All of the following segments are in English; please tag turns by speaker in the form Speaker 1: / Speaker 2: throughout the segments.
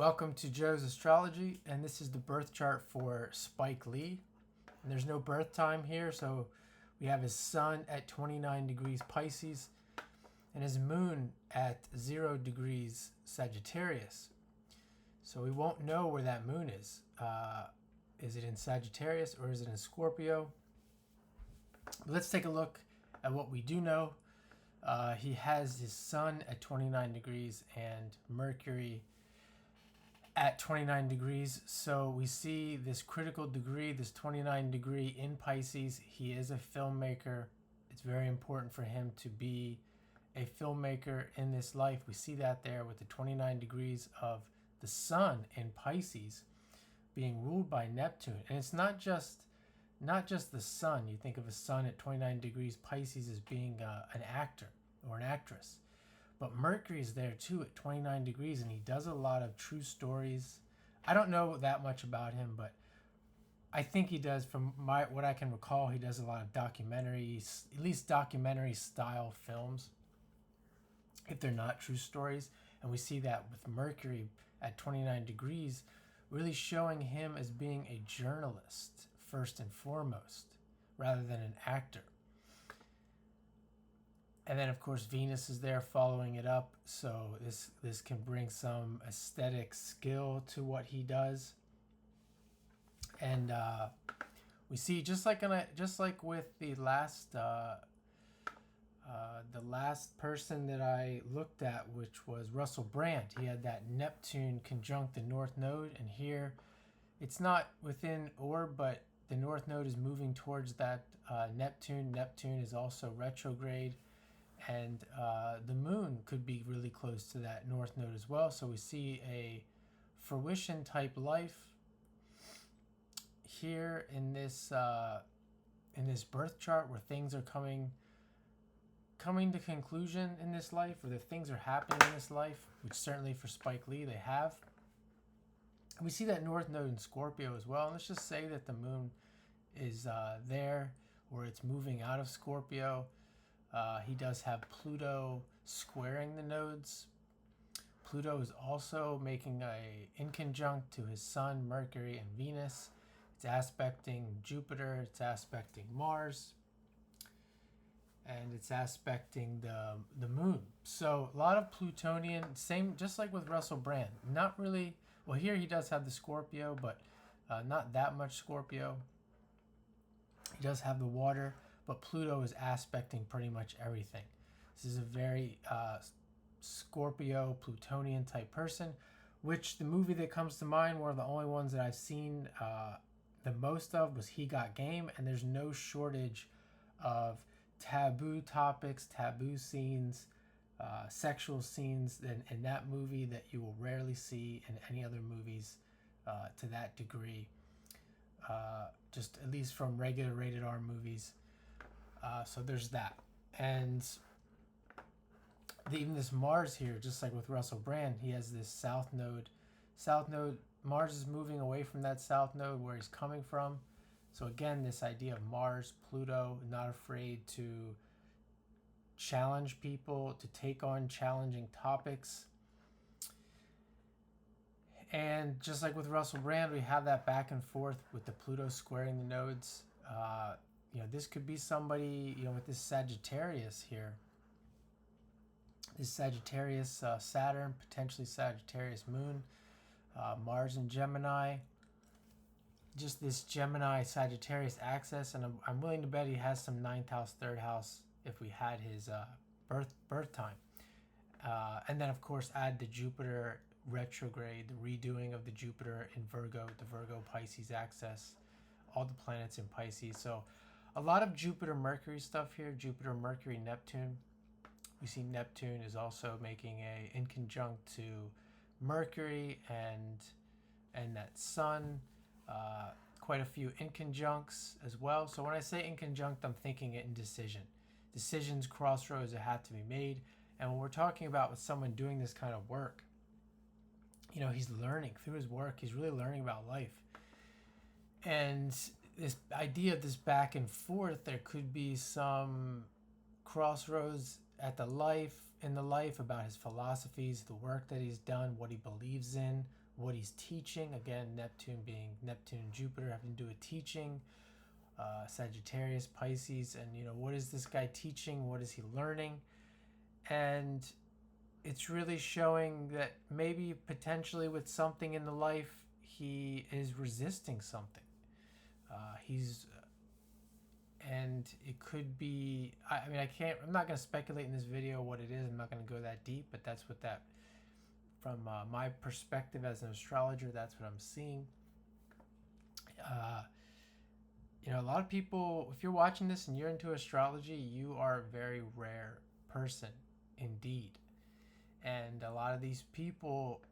Speaker 1: Welcome to Joe's Astrology, and this is the birth chart for Spike Lee. And there's no birth time here, so we have his sun at 29 degrees Pisces and his moon at 0 degrees Sagittarius. So we won't know where that moon is. Is it in Sagittarius or is it in Scorpio? But let's take a look at what we do know. He has his sun at 29 degrees and Mercury at 29 degrees. So we see this critical degree, this 29 degree in Pisces. He is a filmmaker. It's very important for him to be a filmmaker in this life. We see that there with the 29 degrees of the sun in Pisces being ruled by Neptune. And it's not just the sun. You think of a sun at 29 degrees Pisces as being an actor or an actress. But Mercury is there too at 29 degrees, and he does a lot of true stories. I don't know that much about him, but I think he does, from what I can recall, he does a lot of documentaries, at least documentary style films, if they're not true stories. And we see that with Mercury at 29 degrees, really showing him as being a journalist first and foremost, rather than an actor. And then, of course, Venus is there following it up. So this can bring some aesthetic skill to what he does. And we see, just like with the last person that I looked at, which was Russell Brand. He had that Neptune conjunct the North Node, and here it's not within orb, but the North Node is moving towards that Neptune. Neptune is also retrograde. And the moon could be really close to that North Node as well. So we see a fruition type life here in this birth chart, where things are coming to conclusion in this life, or that things are happening in this life, which certainly for Spike Lee they have. And we see that North Node in Scorpio as well. And let's just say that the moon is there, or it's moving out of Scorpio. He does have Pluto squaring the nodes. Pluto is also making in conjunct to his Sun, Mercury, and Venus. It's aspecting Jupiter. It's aspecting Mars. And it's aspecting the moon. So a lot of Plutonian, same, just like with Russell Brand. Not really, well, here he does have the Scorpio, but not that much Scorpio. He does have the water, but Pluto is aspecting pretty much everything. This is a very Scorpio, Plutonian type person, which the movie that comes to mind, one of the only ones that I've seen the most of, was He Got Game, and there's no shortage of taboo topics, taboo scenes, sexual scenes in that movie that you will rarely see in any other movies to that degree, just at least from regular rated R movies. So there's that. And even this Mars here, just like with Russell Brand, he has this South Node. Mars is moving away from that South Node where he's coming from. So again, this idea of Mars, Pluto, not afraid to challenge people, to take on challenging topics. And just like with Russell Brand, we have that back and forth with the Pluto squaring the nodes. This could be somebody, with this Sagittarius here. This Sagittarius Saturn, potentially Sagittarius moon, Mars and Gemini. Just this Gemini Sagittarius axis, and I'm willing to bet he has some 9th house, 3rd house if we had his birth time. And then, of course, add the Jupiter retrograde, the redoing of the Jupiter in Virgo, the Virgo Pisces axis, all the planets in Pisces. So a lot of Jupiter Mercury stuff here. Jupiter Mercury Neptune. We see Neptune is also making in conjunct to Mercury and that Sun. Quite a few inconjuncts as well. So when I say inconjunct, I'm thinking it in decision. Decisions, crossroads that have to be made. And when we're talking about with someone doing this kind of work, he's learning through his work. He's really learning about life. And this idea of this back and forth, there could be some crossroads in the life about his philosophies, the work that he's done, what he believes in, what he's teaching. Again, Neptune and Jupiter having to do with teaching. Sagittarius, Pisces, and what is this guy teaching? What is he learning? And it's really showing that maybe potentially with something in the life he is resisting something. And it could be, I'm not going to speculate in this video what it is. I'm not going to go that deep, but that's what that, from my perspective as an astrologer, that's what I'm seeing. A lot of people, if you're watching this and you're into astrology, you are a very rare person indeed. And a lot of these people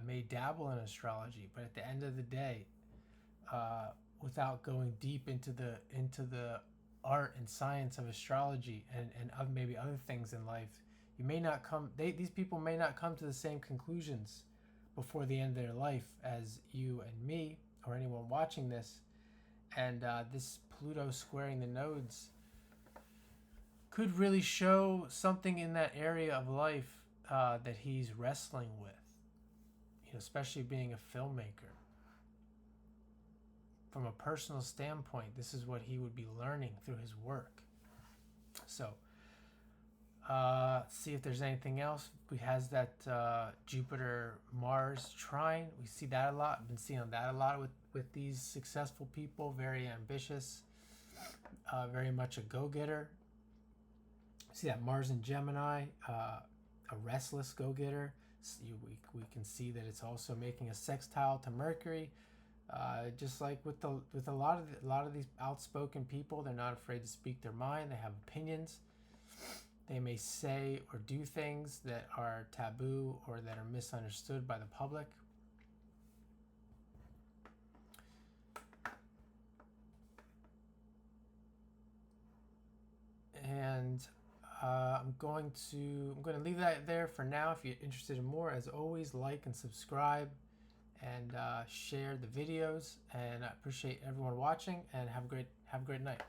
Speaker 1: may dabble in astrology, but at the end of the day, without going deep into the art and science of astrology and maybe other things in life, these people may not come to the same conclusions before the end of their life as you and me or anyone watching this. And this Pluto squaring the nodes could really show something in that area of life that he's wrestling with, especially being a filmmaker. From a personal standpoint, this is what he would be learning through his work. So, see if there's anything else. We has that Jupiter-Mars trine. We see that a lot. I've been seeing that a lot with these successful people. Very ambitious, very much a go-getter. See that Mars in Gemini, a restless go-getter. We can see that it's also making a sextile to Mercury. Just like with a lot of these outspoken people, they're not afraid to speak their mind. They have opinions. They may say or do things that are taboo or that are misunderstood by the public. And I'm going to leave that there for now. If you're interested in more, as always, like and subscribe and share the videos. And I appreciate everyone watching, and have a great night.